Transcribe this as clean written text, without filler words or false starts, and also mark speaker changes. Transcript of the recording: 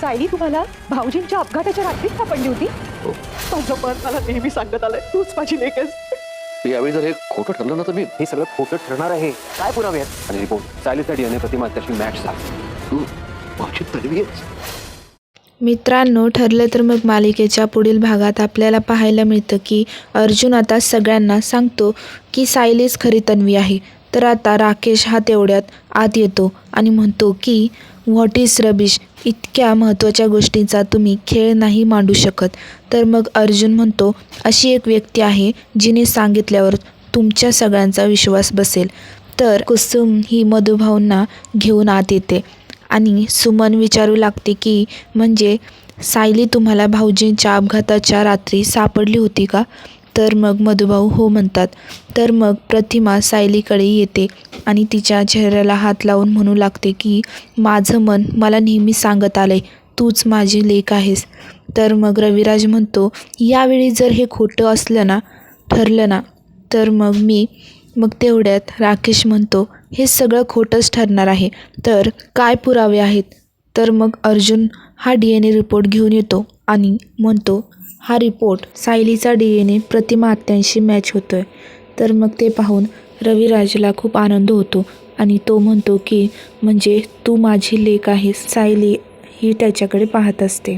Speaker 1: सायली तुम्हाला भाऊजींच्या अपघाताच्या रात्रीच सापडली होती? माझं मन मला नेहमी सांगत आलंय तूच माझी लेक आहेस.
Speaker 2: यावेळी जर हे खोटं ठरलं ना तर मी
Speaker 3: हे सगळं खोटं ठरणार आहे. काय पुरावे आहेत?
Speaker 2: आणि रिपोर्ट सायलीचा DNA प्रतिमा त्याची मॅच झाला. तू माझी तडवी आहेस.
Speaker 4: मित्रांनो, ठरलं तर मग मालिकेच्या पुढील भागात आपल्याला पाहायला मिळतं की अर्जुन आता सगळ्यांना सांगतो की सायलीच खरी तन्वी आहे. तर आता राकेश हा तेवढ्यात आत येतो आणि म्हणतो की व्हॉट इज रबिश, इतक्या महत्त्वाच्या गोष्टींचा तुम्ही खेळ नाही मांडू शकत. तर मग अर्जुन म्हणतो, अशी एक व्यक्ती आहे जिने सांगितल्यावर तुमच्या सगळ्यांचा विश्वास बसेल. तर कुसुम ही मधुभाऊंना घेऊन आत येते आणि सुमन विचारू लागते की म्हणजे सायली तुम्हाला भाऊजींच्या अपघाताच्या रात्री सापडली होती का? तर मग मधुभाऊ हो म्हणतात. तर मग प्रतिमा सायलीकडे येते आणि तिच्या चेहऱ्याला हात लावून म्हणू लागते की माझं मन मला नेहमी सांगत आलंय तूच माझी लेक आहेस. तर मग रविराज म्हणतो, यावेळी जर हे खोटं असलं ना, ठरलं ना, तर मग तेवढ्यात राकेश म्हणतो, हे सगळं खोटंच ठरणार आहे. तर काय पुरावे आहेत? तर मग अर्जुन हा DNA रिपोर्ट घेऊन येतो आणि म्हणतो, हा रिपोर्ट सायलीचा DNA प्रतिमा आत्यांशी मॅच होतो आहे. तर मग ते पाहून रविराजला खूप आनंद होतो आणि तो म्हणतो की म्हणजे तू माझी लेक आहेस. सायली ही त्याच्याकडे पाहत असते.